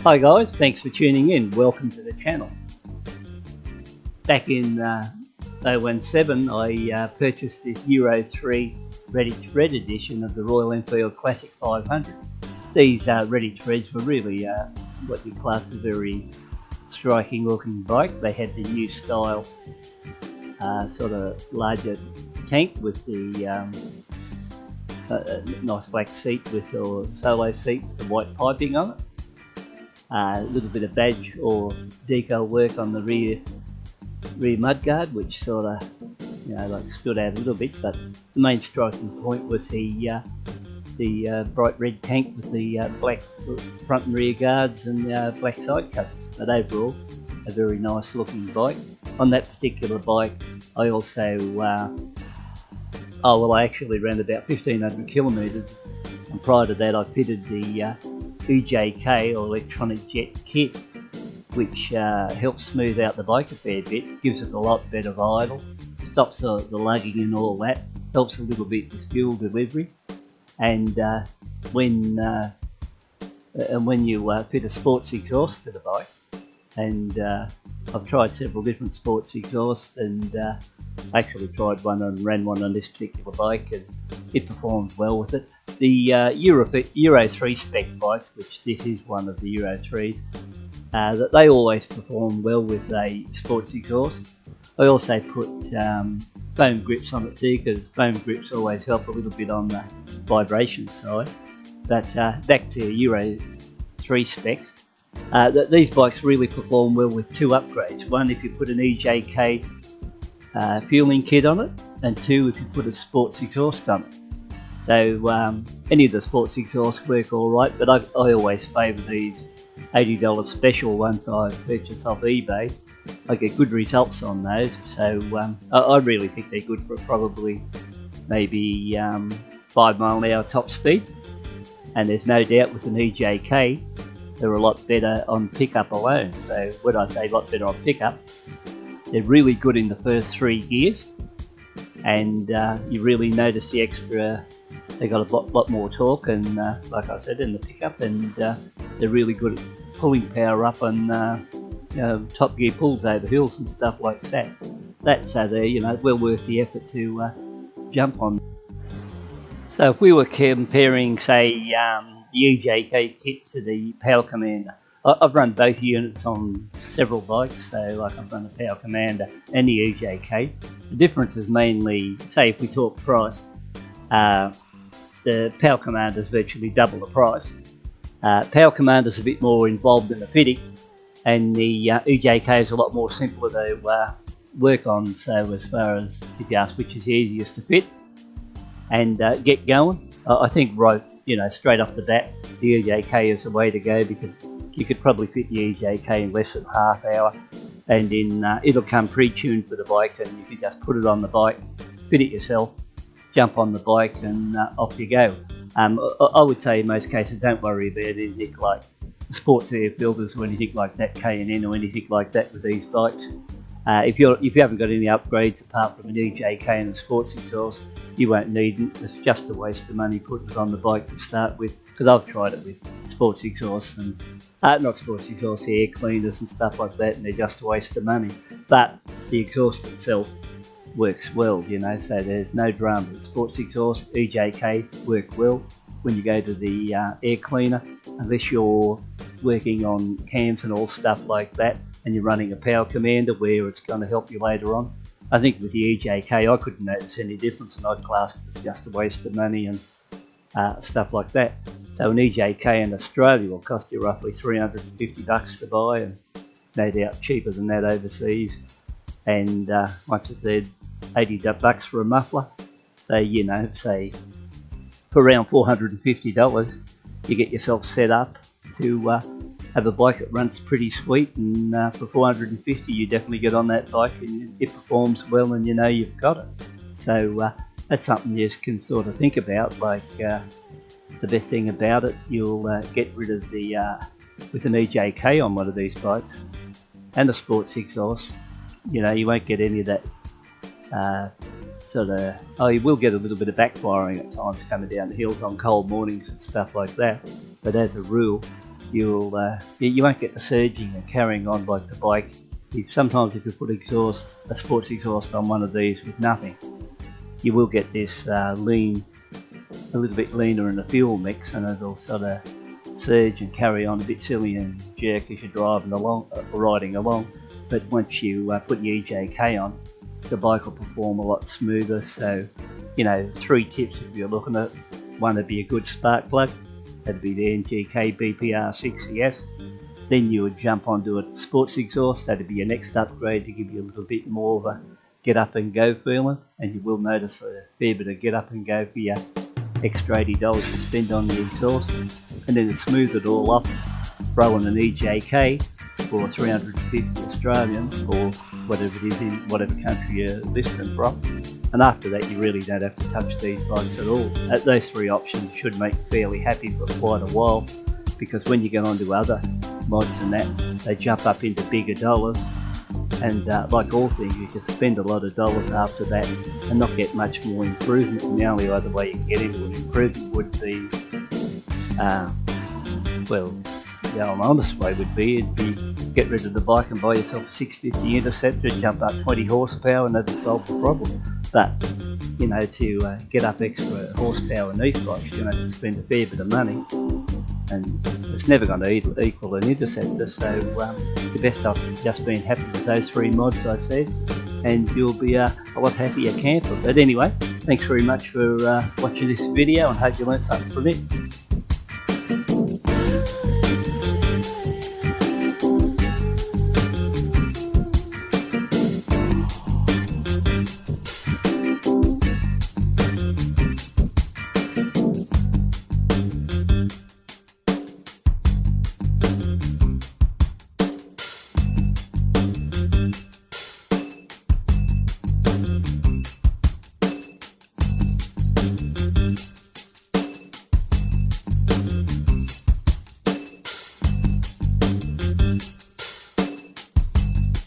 Hi guys, thanks for tuning in. Welcome to the channel. Back in 017 I purchased this Euro 3 Redditch Edition of the Royal Enfield Classic 500. These Redditch Reds were really what you class as a very striking looking bike. They had the new style sort of larger tank with the nice black seat with or solo seat with the white piping on it. A little bit of badge or decal work on the rear mudguard, which sort of, you know, like stood out a little bit. But the main striking point was the bright red tank with the black front and rear guards and black side covers. But overall, a very nice looking bike. On that particular bike, I also, I actually ran about 1500 kilometres, and prior to that I fitted the EJK or electronic jet kit, which helps smooth out the bike a fair bit, gives it a lot better idle, stops the lugging and all that, helps a little bit with fuel delivery, and when you fit a sports exhaust to the bike, and I've tried several different sports exhausts, and I actually tried one and ran one on this particular bike, and it performs well with it. The Euro 3 spec bikes, which this is one of the Euro 3s, that they always perform well with a sports exhaust. I also put foam grips on it too, because foam grips always help a little bit on the vibration side. But back to Euro 3 specs, these bikes really perform well with two upgrades. One, if you put an EJK fueling kit on it, and two, if you put a sports exhaust on it. So any of the sports exhausts work alright, but I always favour these $80 special ones I purchase off eBay. I get good results on those, so I really think they're good for probably maybe 5 mile an hour top speed. And there's no doubt with an EJK they're a lot better on pickup alone. So when I say a lot better on pickup, they're really good in the first 3 gears, and you really notice the extra. They got a lot more torque, and like I said, in the pickup, and they're really good at pulling power up on top gear pulls over hills and stuff like that. That's they're well worth the effort to jump on. So if we were comparing, say, the EJK kit to the Power Commander, I've run both units on several bikes, so like I've run the Power Commander and the EJK. The difference is mainly, say if we talk price, the Power Commander is virtually double the price. Power Commander is a bit more involved in the fitting, and the EJK is a lot more simpler to work on. So as far as if you ask which is the easiest to fit and get going, I think straight off the bat, the EJK is the way to go, because you could probably fit the EJK in less than half hour, and it'll come pre-tuned for the bike, and you can just put it on the bike, fit it yourself, jump on the bike, and off you go. I would say in most cases don't worry about anything like sports air filters or anything like that, K&N or anything like that with these bikes. If you haven't got any upgrades apart from an EJK and a sports exhaust, you won't need it. It's just a waste of money putting it on the bike to start with, because I've tried it with sports exhausts and not sports exhausts, air cleaners and stuff like that, and they're just a waste of money. But the exhaust itself works well, so there's no drama. The sports exhaust, EJK work well when you go to the air cleaner, unless you're working on cams and all stuff like that, and you're running a Power Commander where it's going to help you later on. I think with the EJK I couldn't notice any difference, and I'd class it as just a waste of money and stuff like that. So an EJK in Australia will cost you roughly $350 to buy, and no doubt cheaper than that overseas. And once it's there, $80 for a muffler. So say for around $450 you get yourself set up to have a bike that runs pretty sweet, and for $450 you definitely get on that bike and it performs well, and you've got it. So that's something you can sort of think about. Like the best thing about it, you'll get rid of the with an EJK on one of these bikes and a sports exhaust, you won't get any of that you will get a little bit of backfiring at times coming down the hills on cold mornings and stuff like that, but as a rule you won't get the surging and carrying on like the bike. Sometimes if you put a sports exhaust on one of these with nothing, you will get this lean, a little bit leaner in the fuel mix, and it'll sort of surge and carry on a bit silly and jerk as you're driving along, riding along. But once you put your EJK on, the bike will perform a lot smoother. So, you know, 3 tips if you're looking at. One would be a good spark plug. That'd be the NGK BPR 60S. Then you would jump onto a sports exhaust. That'd be your next upgrade to give you a little bit more of a get up and go feeling, and you will notice a fair bit of get up and go for your extra $80 you spend on the exhaust. And then to smooth it all up, throw in an EJK for 350 Australian or whatever it is in whatever country you're listening from. And after that, you really don't have to touch these bikes at all. Those 3 options should make you fairly happy for quite a while, because when you get onto other mods and that, they jump up into bigger dollars, and like all things, you can spend a lot of dollars after that and not get much more improvement. And the only other way you can get into an improvement would be, well, the honest way would be, it'd be get rid of the bike and buy yourself a 650 Interceptor, jump up 20 horsepower, and that'll solve the problem. But, you know, to get up extra horsepower in these bikes, you're going to have to spend a fair bit of money, and it's never going to equal an Interceptor. So the best off just being happy with those 3 mods I said, and you'll be a lot happier camper. But anyway, thanks very much for watching this video, and hope you learned something from it.